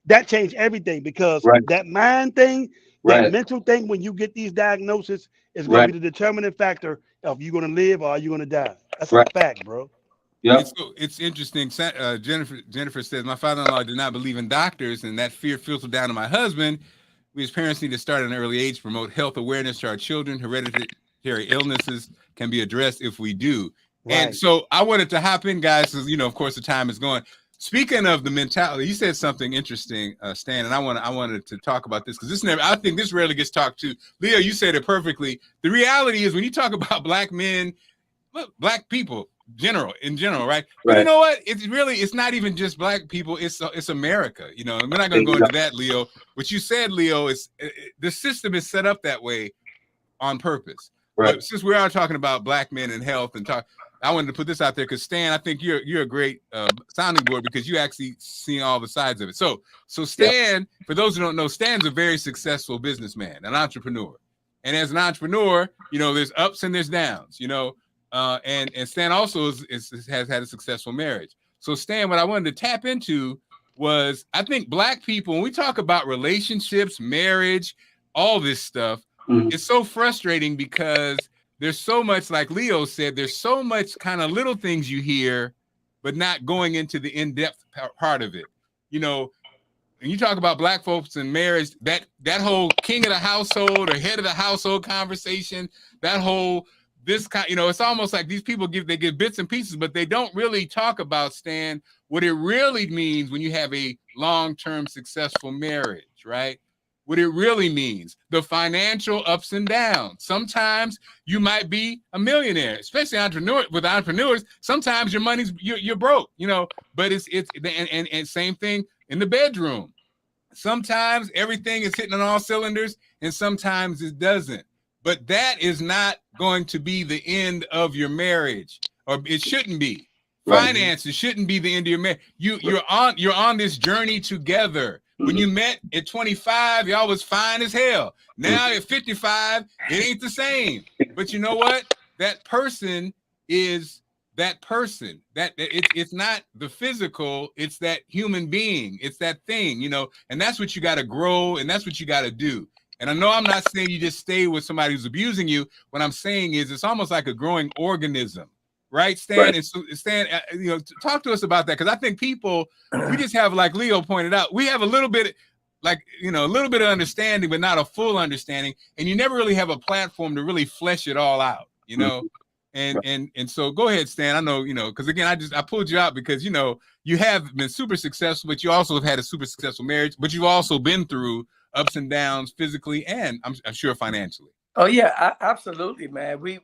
That changed everything, because that mind thing, that mental thing, when you get these diagnoses, is going to be the determining factor of you going to live or are you going to die. That's a fact, bro. Yeah. It's interesting. Jennifer says, my father-in-law did not believe in doctors, and that fear filtered down to my husband. We as parents need to start at an early age to promote health awareness to our children. Hereditary illnesses can be addressed if we do. Right. And so I wanted to hop in, guys, because, of course, the time is going. Speaking of the mentality, you said something interesting, Stan, and I wanted to talk about this, because I think this rarely gets talked to. Leo, you said it perfectly. The reality is, when you talk about black men, black people in general, right? But you know what? It's not even just black people. It's America. We're not going to go into that, Leo. What you said, Leo, is the system is set up that way on purpose. Right. But since we are talking about black men and health and talk, I wanted to put this out there because, Stan, I think you're a great sounding board, because you actually see all the sides of it. So Stan, for those who don't know, Stan's a very successful businessman, an entrepreneur. And as an entrepreneur, there's ups and there's downs, and Stan also has had a successful marriage. So Stan, what I wanted to tap into was, I think Black people, when we talk about relationships, marriage, all this stuff, it's so frustrating because there's so much, like Leo said, there's so much kind of little things you hear, but not going into the in-depth part of it. You know, when you talk about Black folks and marriage, that whole king of the household or head of the household conversation, that whole this kind, you know, it's almost like these people give bits and pieces, but they don't really talk about, Stan, what it really means when you have a long-term successful marriage, right? What it really means, the financial ups and downs. Sometimes you might be a millionaire, especially entrepreneurs. Sometimes your money's you're broke, you know. But it's and same thing in the bedroom. Sometimes everything is hitting on all cylinders, and sometimes it doesn't. But that is not going to be the end of your marriage, or it shouldn't be. Right. Finances shouldn't be the end of your marriage. You're on this journey together. When you met at 25, y'all was fine as hell. Now at 55, it ain't the same. But you know what? That person is that person. That it's not the physical, it's that human being. It's that thing, you know, and that's what you got to grow, and that's what you got to do. And I know I'm not saying you just stay with somebody who's abusing you. What I'm saying is it's almost like a growing organism. Right, Stan? Right. And so, Stan, you know, talk to us about that, because I think people, we just have, like Leo pointed out, we have a little bit, like, you know, a little bit of understanding, but not a full understanding, and you never really have a platform to really flesh it all out, you know. And so go ahead, Stan. I know, you know, because again, I pulled you out because, you know, you have been super successful, but you also have had a super successful marriage, but you've also been through ups and downs physically and I'm sure financially. Oh yeah, absolutely, man. We've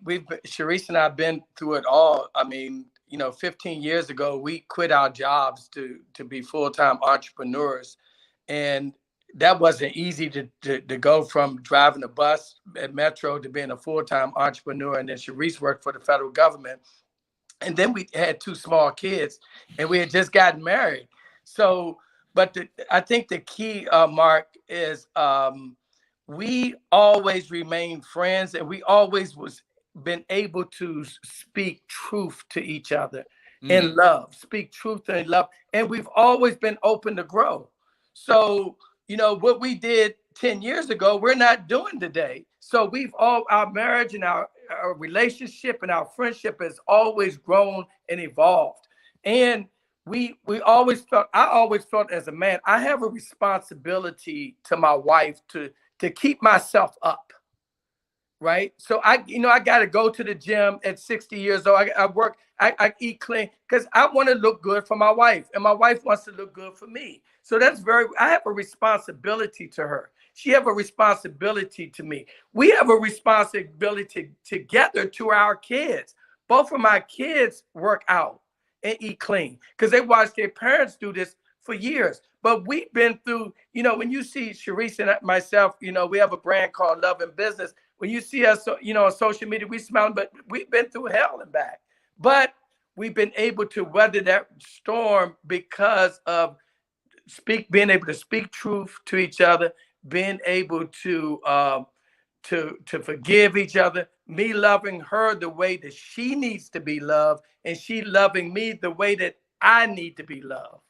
Sharice and I've been through it all. I mean, you know, 15 years ago, we quit our jobs to be full-time entrepreneurs, and that wasn't easy to go from driving a bus at Metro to being a full-time entrepreneur. And then Sharice worked for the federal government, and then we had 2 small kids, and we had just gotten married. So, but I think the key, Mark, is we always remain friends, and we always been able to speak truth to each other in love, speak truth in love. And we've always been open to grow. So, you know, what we did 10 years ago, we're not doing today. So our marriage and our relationship and our friendship has always grown and evolved. And I always felt as a man, I have a responsibility to my wife to keep myself up, right? So I got to go to the gym at 60 years old. I work, I eat clean because I want to look good for my wife, and my wife wants to look good for me. So I have a responsibility to her. She have a responsibility to me. We have a responsibility together to our kids. Both of my kids work out and eat clean because they watch their parents do this for years. But we've been through, you know, when you see Sharice and myself, you know, we have a brand called Love and Business. When you see us, you know, on social media, we smile, but we've been through hell and back. But we've been able to weather that storm because of being able to speak truth to each other, being able to forgive each other, me loving her the way that she needs to be loved, and she loving me the way that I need to be loved.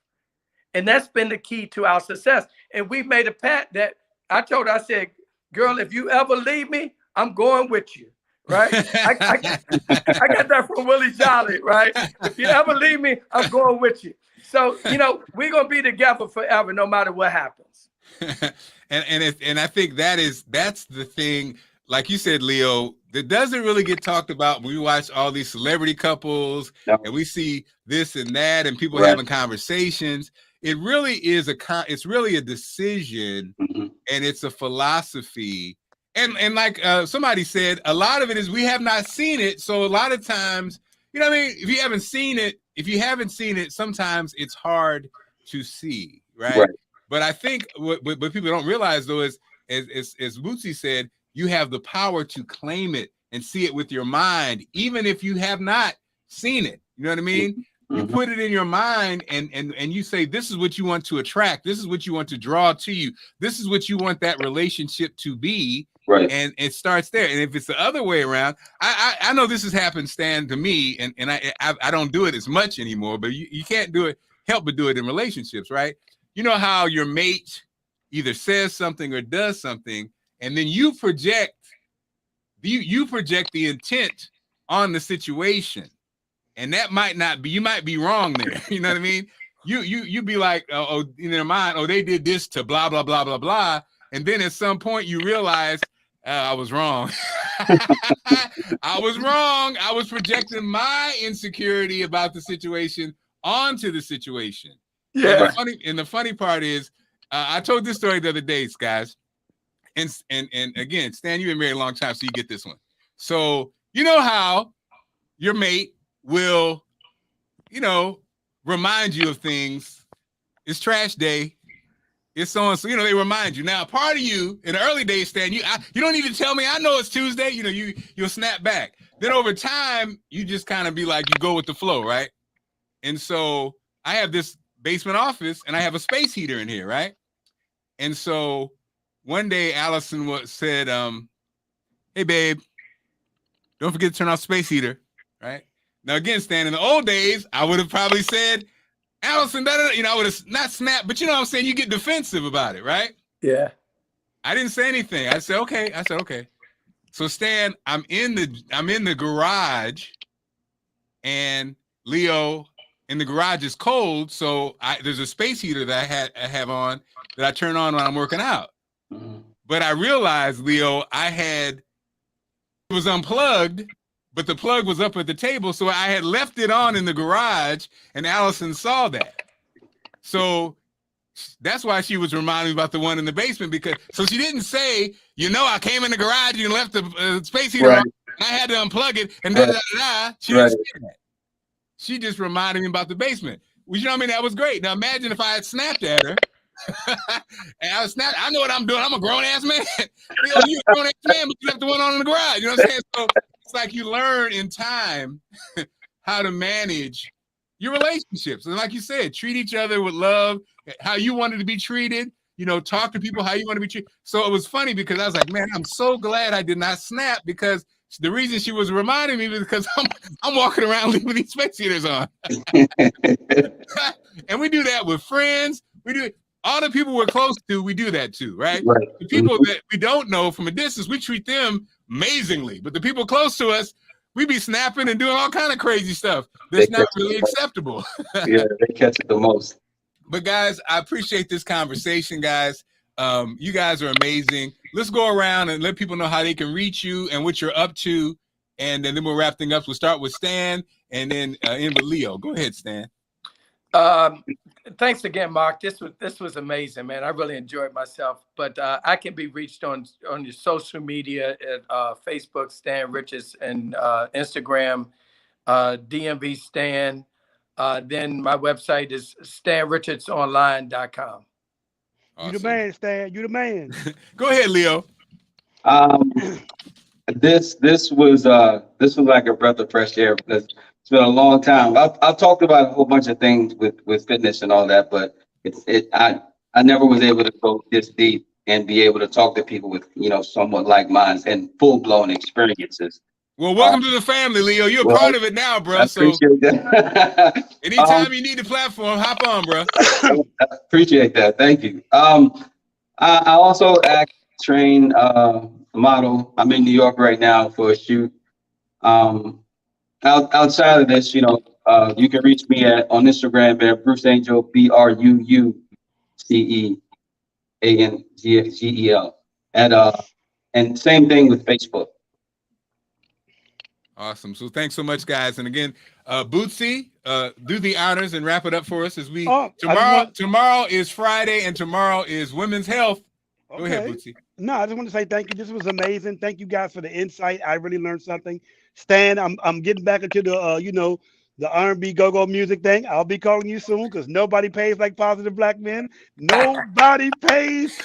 And that's been the key to our success. And we made a pact that I told her, I said, girl, if you ever leave me, I'm going with you, right? I got that from Willie Jolly, right? If you ever leave me, I'm going with you. So, you know, we're going to be together forever, no matter what happens. and I think that's the thing, like you said, Leo, that doesn't really get talked about when we watch all these celebrity couples and we see this and that and people having conversations. It really is it's really a decision, and it's a philosophy. And like somebody said, a lot of it is we have not seen it. So a lot of times, you know what I mean? If you haven't seen it, sometimes it's hard to see, right? But I think what people don't realize, though, is as Bootsy said, you have the power to claim it and see it with your mind, even if you have not seen it. You know what I mean? You put it in your mind and you say, this is what you want to attract. This is what you want to draw to you. This is what you want that relationship to be. Right. And it starts there. And if it's the other way around, I know this has happened, Stan, to me, and I don't do it as much anymore, but you can't help but do it in relationships, right? you know how your mate either says something or does something, and then you project the intent on the situation, and that might not be, you might be wrong there. You know what I mean? You be like, oh, in their mind, oh, they did this to blah blah blah blah blah, and then at some point you realize I was wrong. I was wrong. I was projecting my insecurity about the situation onto the situation. Yeah. And the funny part is, I told this story the other day, guys. And again, Stan, you've been married a long time, so you get this one. So you know how your mate will, remind you of things. It's trash day. It's so and so. They remind you. Now, part of you in the early days, Stan, you don't need to tell me. I know it's Tuesday. You'll snap back. Then over time, you just kind of be like, you go with the flow, right? And so I have this basement office, and I have a space heater in here, right? And so one day, Allison said, hey, babe, don't forget to turn off space heater, right? Now, again, Stan, in the old days, I would have probably said, Allison, I would have not snapped, but you know what I'm saying? You get defensive about it, right? Yeah. I didn't say anything. I said, okay. So, Stan, I'm in the garage, and Leo, in the garage is cold, so there's a space heater that I have on that I turn on when I'm working out. Mhm. But I realized, Leo, it was unplugged, but the plug was up at the table, so I had left it on in the garage, and Allison saw that. So that's why she was reminding me about the one in the basement, so she didn't say, I came in the garage and left the space heater on, and I had to unplug it, and da-da-da-da. She didn't say that. She just reminded me about the basement. Well, that was great. Now imagine if I had snapped at her. And I know what I'm doing. I'm a grown-ass man. You're a grown-ass man, but you left the one on in the garage. You know what I'm saying? So it's like you learn in time how to manage your relationships. And like you said, treat each other with love, how you wanted to be treated. Talk to people how you want to be treated. So it was funny because I was like, man, I'm so glad I did not snap, because the reason she was reminding me was because I'm walking around leaving these space heaters on. And we do that with friends. We do it. All the people we're close to, we do that too, right? The people that we don't know from a distance, we treat them amazingly. But the people close to us, we be snapping and doing all kind of crazy stuff that's not really acceptable. Yeah, they catch it the most. But guys, I appreciate this conversation, guys. You guys are amazing. Let's go around and let people know how they can reach you and what you're up to. And then we'll wrap things up. We'll start with Stan and then end with Leo. Go ahead, Stan. Thanks again, Mark. This was amazing, man. I really enjoyed myself. But I can be reached on your social media at Facebook, Stan Richards, and Instagram, DMV Stan. Then my website is stanrichardsonline.com. Awesome. You the man, Stan. You the man. Go ahead, Leo. This was like a breath of fresh air, because it's been a long time. I've talked about a whole bunch of things with fitness and all that, but I never was able to go this deep and be able to talk to people with somewhat like minds and full blown experiences. Well, welcome to the family, Leo. You're a part of it now, bro. I appreciate that. Anytime you need the platform, hop on, bro. I appreciate that. Thank you. I also train model. I'm in New York right now for a shoot. Outside of this, you can reach me on Instagram at Bruce Angel, BRUCEANGEL. And same thing with Facebook. Awesome. So thanks so much, guys. And again, Bootsy, do the honors and wrap it up for us as we tomorrow is Friday and tomorrow is Women's Health. Okay. Go ahead, Bootsy. No, I just want to say thank you. This was amazing. Thank you guys for the insight. I really learned something. Stan, I'm getting back into the the R&B go-go music thing. I'll be calling you soon, because nobody pays like Positive Black Men. Nobody pays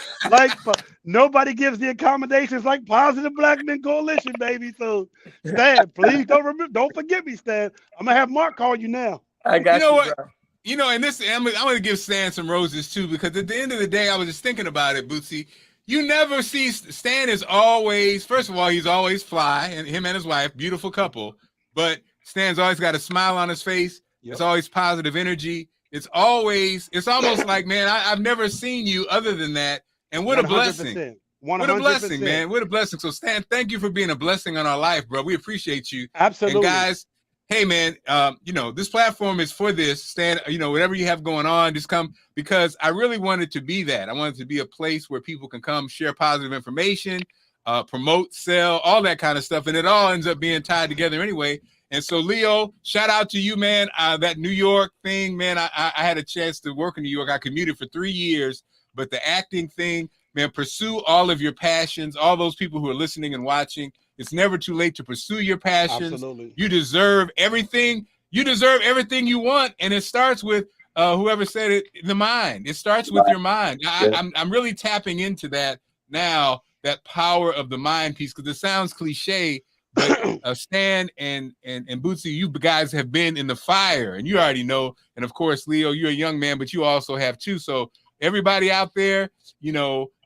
nobody gives the accommodations like Positive Black Men Coalition, baby. So Stan, please don't forget me, Stan. I'm gonna have Mark call you now. I got you, what? Bro. And I'm gonna give Stan some roses too, because at the end of the day, I was just thinking about it, Bootsy. You never see Stan is always, first of all, he's always fly, and him and his wife, beautiful couple. But Stan's always got a smile on his face. Yep. It's always positive energy. It's almost like, man, I've never seen you other than that. And what a blessing. 100%. What a blessing, man. What a blessing. So Stan, thank you for being a blessing on our life, bro. We appreciate you. Absolutely. And guys, hey man, this platform is for this. Stan, whatever you have going on, just come, because I really wanted to be that. I wanted to be a place where people can come share positive information, promote, sell, all that kind of stuff. And it all ends up being tied together anyway. And so, Leo, shout out to you, man. That New York thing, man, I had a chance to work in New York. I commuted for 3 years, but the acting thing, man, pursue all of your passions. All those people who are listening and watching, it's never too late to pursue your passions. Absolutely. You deserve everything. You deserve everything you want. And it starts with whoever said it, the mind. It starts with your mind. I'm really tapping into that now, that power of the mind piece, because it sounds cliche, but Stan and Bootsy, you guys have been in the fire, and you already know. And of course, Leo, you're a young man, but you also have too. So everybody out there,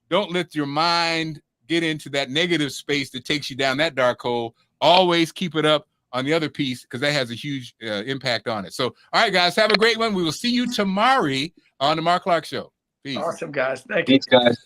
don't let your mind get into that negative space that takes you down that dark hole. Always keep it up on the other piece, because that has a huge impact on it. So, all right, guys, have a great one. We will see you tomorrow on the Marc Clarke Show. Peace. Awesome, guys. Thank you. Thanks, guys.